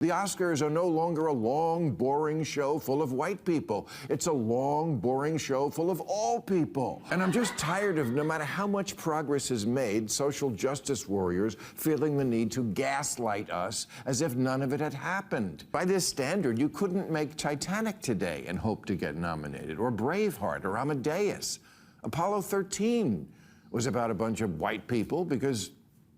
The Oscars are no longer a long, boring show full of white people. It's a long, boring show full of all people. And I'm just tired of, no matter how much progress is made, social justice warriors feeling the need to gaslight us as if none of it had happened. By this standard, you couldn't make Titanic today and hope to get nominated, or Braveheart, or Amadeus. Apollo 13 was about a bunch of white people because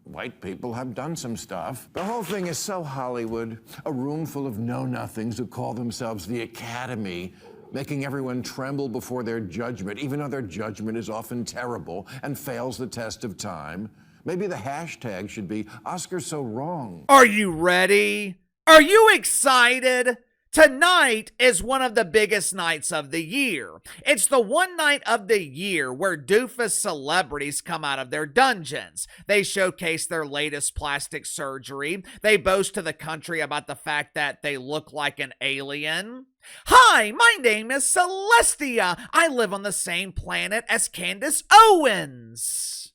white people have done some stuff. The whole thing is so Hollywood, a room full of know-nothings who call themselves the Academy, making everyone tremble before their judgment, even though their judgment is often terrible and fails the test of time. Maybe the hashtag should be Oscars So Wrong. Are you ready? Are you excited? Tonight is one of the biggest nights of the year. It's the one night of the year where doofus celebrities come out of their dungeons. They showcase their latest plastic surgery. They boast to the country about the fact that they look like an alien. Hi, my name is Celestia. I live on the same planet as Candace Owens.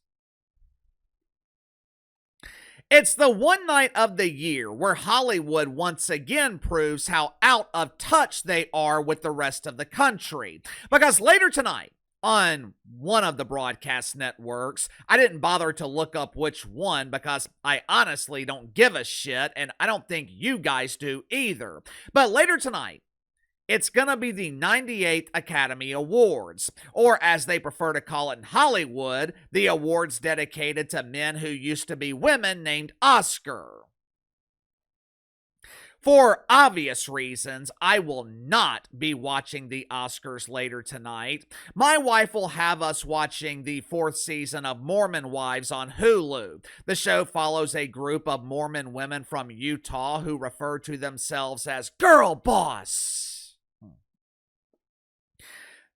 It's the one night of the year where Hollywood once again proves how out of touch they are with the rest of the country. Because later tonight, on one of the broadcast networks, I didn't bother to look up which one because I honestly don't give a shit, and I don't think you guys do either. But later tonight, it's gonna be the 98th Academy Awards, or as they prefer to call it in Hollywood, the awards dedicated to men who used to be women named Oscar. For obvious reasons, I will not be watching the Oscars later tonight. My wife will have us watching the 4th season of Mormon Wives on Hulu. The show follows a group of Mormon women from Utah who refer to themselves as Girl Boss.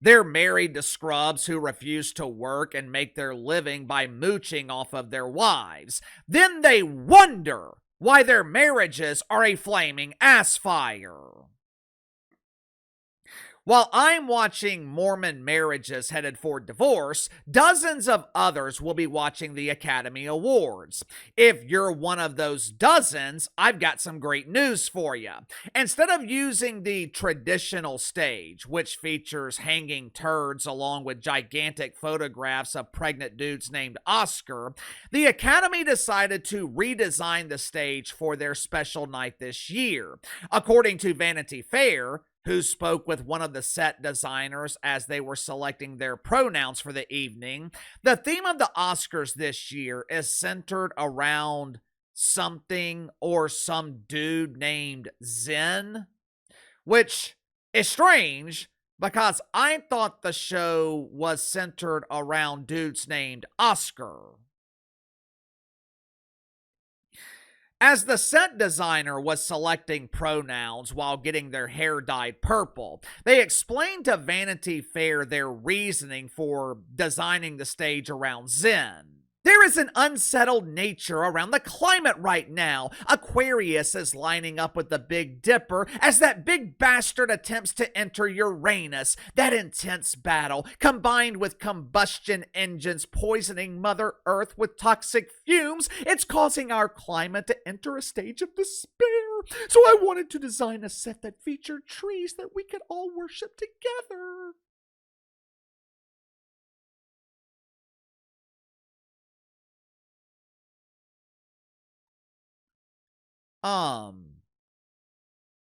They're married to scrubs who refuse to work and make their living by mooching off of their wives. Then they wonder why their marriages are a flaming ass fire. While I'm watching Mormon marriages headed for divorce, dozens of others will be watching the Academy Awards. If you're one of those dozens, I've got some great news for you. Instead of using the traditional stage, which features hanging turds along with gigantic photographs of pregnant dudes named Oscar, the Academy decided to redesign the stage for their special night this year. According to Vanity Fair, who spoke with one of the set designers as they were selecting their pronouns for the evening, the theme of the Oscars this year is centered around something or some dude named Zen, which is strange because I thought the show was centered around dudes named Oscar. As the set designer was selecting pronouns while getting their hair dyed purple, they explained to Vanity Fair their reasoning for designing the stage around Zen. There is an unsettled nature around the climate right now. Aquarius is lining up with the Big Dipper as that big bastard attempts to enter Uranus. That intense battle, combined with combustion engines poisoning Mother Earth with toxic fumes, it's causing our climate to enter a stage of despair. So I wanted to design a set that featured trees that we could all worship together.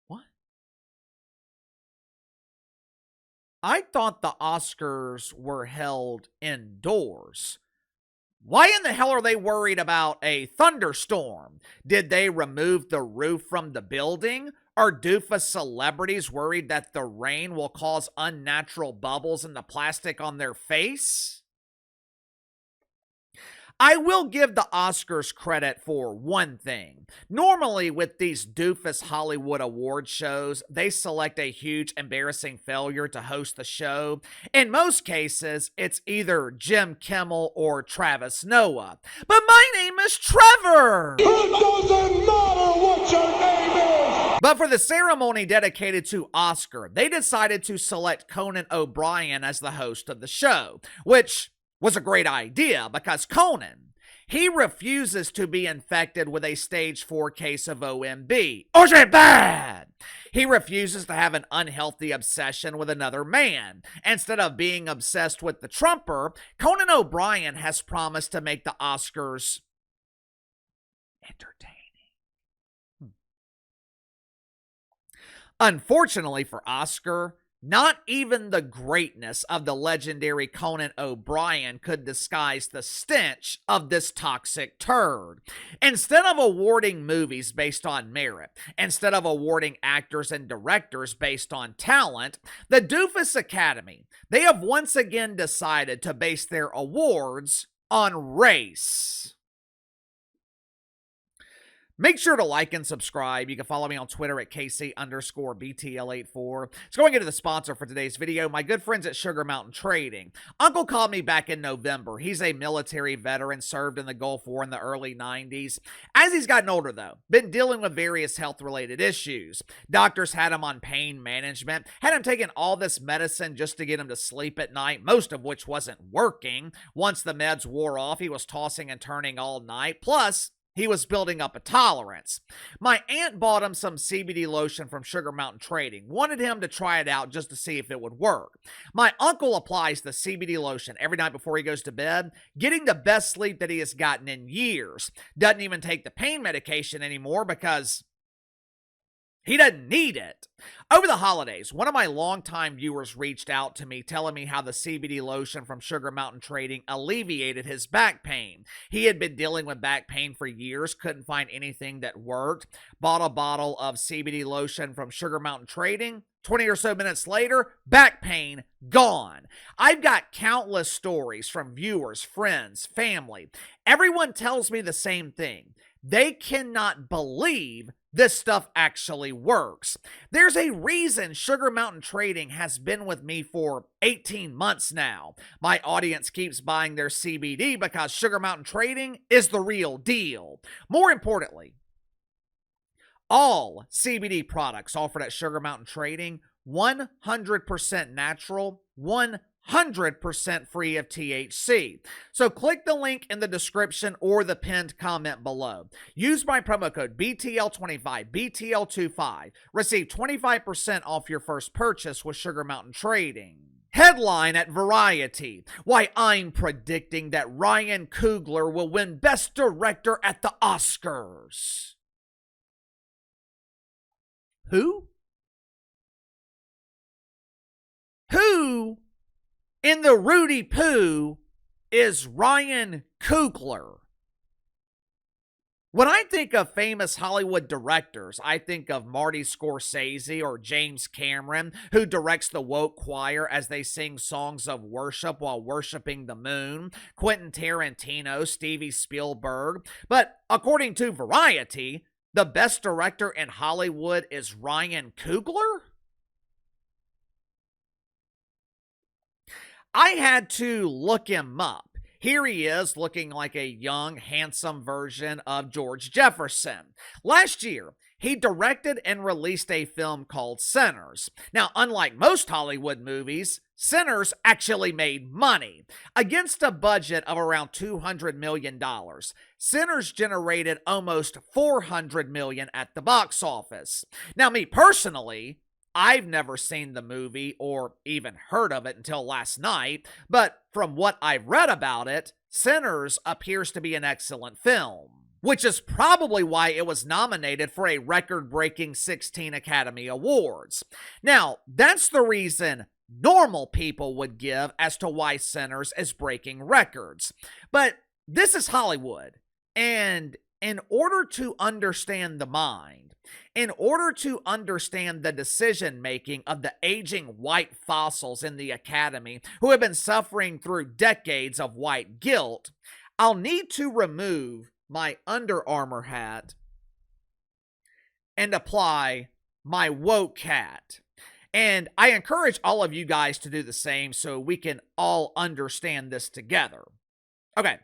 What? I thought the Oscars were held indoors. Why in the hell are they worried about a thunderstorm? Did they remove the roof from the building? Are doofus celebrities worried that the rain will cause unnatural bubbles in the plastic on their face? I will give the Oscars credit for one thing. Normally, with these doofus Hollywood award shows, they select a huge, embarrassing failure to host the show. In most cases, it's either Jim Kimmel or Travis Noah. But my name is Trevor! It doesn't matter what your name is! But for the ceremony dedicated to Oscar, they decided to select Conan O'Brien as the host of the show, which was a great idea because Conan, He refuses to be infected with a stage 4 case of OMB. Or is it bad? He refuses to have an unhealthy obsession with another man. Instead of being obsessed with the Trumper, Conan O'Brien has promised to make the Oscars entertaining. Unfortunately for Oscar, not even the greatness of the legendary Conan O'Brien could disguise the stench of this toxic turd. Instead of awarding movies based on merit, instead of awarding actors and directors based on talent, the Doofus Academy, they have once again decided to base their awards on race. Make sure to like and subscribe. You can follow me on Twitter at KC_BTL84. So going into the sponsor for today's video, my good friends at Sugar Mountain Trading. Uncle called me back in November. He's a military veteran, served in the Gulf War in the early 90s. As he's gotten older though, been dealing with various health-related issues. Doctors had him on pain management, had him taking all this medicine just to get him to sleep at night, most of which wasn't working. Once the meds wore off, he was tossing and turning all night. Plus, he was building up a tolerance. My aunt bought him some CBD lotion from Sugar Mountain Trading. Wanted him to try it out just to see if it would work. My uncle applies the CBD lotion every night before he goes to bed, getting the best sleep that he has gotten in years. Doesn't even take the pain medication anymore because he doesn't need it. Over the holidays, one of my longtime viewers reached out to me telling me how the CBD lotion from Sugar Mountain Trading alleviated his back pain. He had been dealing with back pain for years, couldn't find anything that worked. Bought a bottle of CBD lotion from Sugar Mountain Trading. 20 or so minutes later, back pain gone. I've got countless stories from viewers, friends, family. Everyone tells me the same thing. They cannot believe this stuff actually works. There's a reason Sugar Mountain Trading has been with me for 18 months now. My audience keeps buying their CBD because Sugar Mountain Trading is the real deal. More importantly, all CBD products offered at Sugar Mountain Trading, 100% natural, 100% free of THC. So click the link in the description or the pinned comment below. Use my promo code BTL25, BTL25. Receive 25% off your first purchase with Sugar Mountain Trading. Headline at Variety: Why I'm predicting that Ryan Coogler will win Best Director at the Oscars. Who? Who in the Rudy Poo is Ryan Coogler? When I think of famous Hollywood directors, I think of Marty Scorsese or James Cameron, who directs the woke choir as they sing songs of worship while worshiping the moon, Quentin Tarantino, Steven Spielberg. But according to Variety, the best director in Hollywood is Ryan Coogler? I had to look him up. Here he is, looking like a young, handsome version of George Jefferson. Last year, he directed and released a film called Sinners. Now, unlike most Hollywood movies, Sinners actually made money. Against a budget of around $200 million, Sinners generated almost $400 million at the box office. Now, me personally, I've never seen the movie or even heard of it until last night, but from what I've read about it, Sinners appears to be an excellent film, which is probably why it was nominated for a record-breaking 16 Academy Awards. Now, that's the reason normal people would give as to why Sinners is breaking records. But this is Hollywood, and in order to understand the mind, in order to understand the decision-making of the aging white fossils in the Academy who have been suffering through decades of white guilt, I'll need to remove my Under Armour hat and apply my woke hat. And I encourage all of you guys to do the same so we can all understand this together. Okay.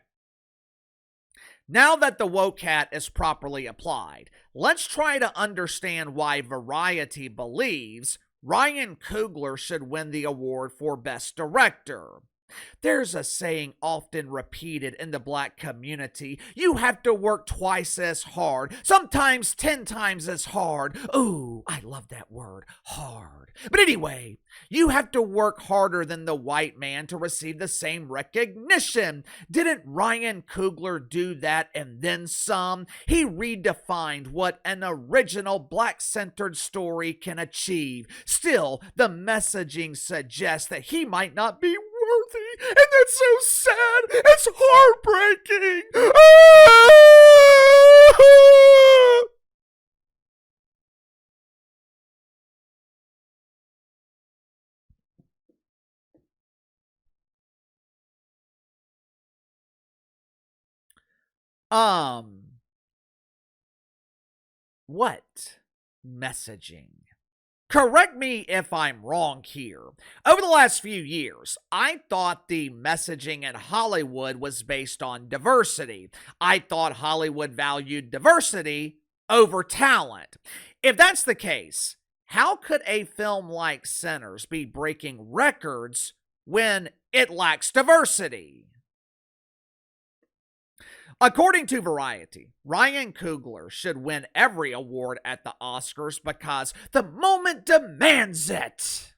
Now that the woke hat is properly applied, let's try to understand why Variety believes Ryan Coogler should win the award for Best Director. There's a saying often repeated in the black community: you have to work twice as hard, sometimes 10 times as hard. Ooh, I love that word, hard. But anyway, you have to work harder than the white man to receive the same recognition. Didn't Ryan Coogler do that and then some? He redefined what an original black-centered story can achieve. Still, the messaging suggests that he might not be worthy, and that's so sad. It's heartbreaking. What messaging? Correct me if I'm wrong here. Over the last few years, I thought the messaging in Hollywood was based on diversity. I thought Hollywood valued diversity over talent. If that's the case, how could a film like Sinners be breaking records when it lacks diversity? According to Variety, Ryan Coogler should win every award at the Oscars because the moment demands it.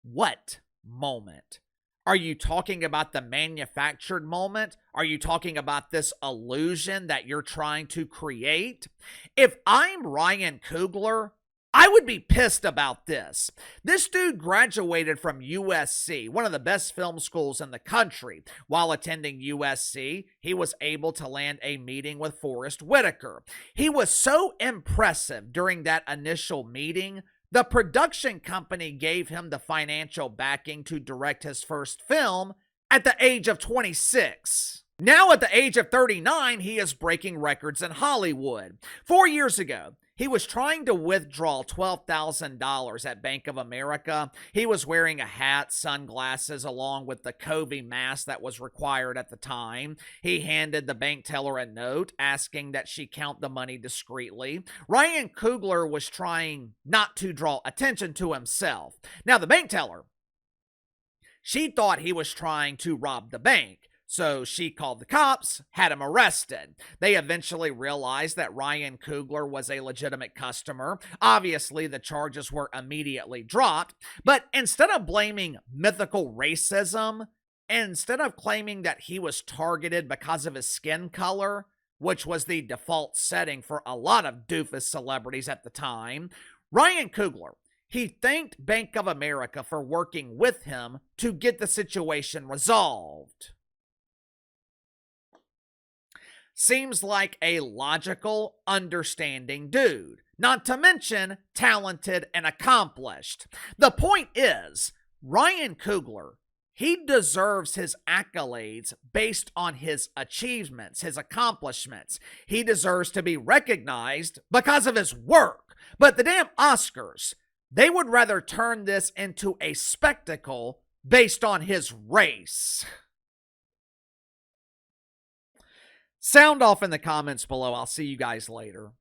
What moment? Are you talking about the manufactured moment? Are you talking about this illusion that you're trying to create? If I'm Ryan Coogler, I would be pissed about this. This dude graduated from USC, one of the best film schools in the country. While attending USC, he was able to land a meeting with Forrest Whitaker. He was so impressive during that initial meeting, the production company gave him the financial backing to direct his first film at the age of 26. Now, at the age of 39, he is breaking records in Hollywood. 4 years ago, he was trying to withdraw $12,000 at Bank of America. He was wearing a hat, sunglasses, along with the COVID mask that was required at the time. He handed the bank teller a note asking that she count the money discreetly. Ryan Coogler was trying not to draw attention to himself. Now, the bank teller, she thought he was trying to rob the bank. So she called the cops, had him arrested. They eventually realized that Ryan Coogler was a legitimate customer. Obviously, the charges were immediately dropped. But instead of blaming mythical racism, instead of claiming that he was targeted because of his skin color, which was the default setting for a lot of doofus celebrities at the time, Ryan Coogler, he thanked Bank of America for working with him to get the situation resolved. Seems like a logical, understanding dude. Not to mention talented and accomplished. The point is, Ryan Coogler, he deserves his accolades based on his achievements, his accomplishments. He deserves to be recognized because of his work. But the damn Oscars, they would rather turn this into a spectacle based on his race. Sound off in the comments below. I'll see you guys later.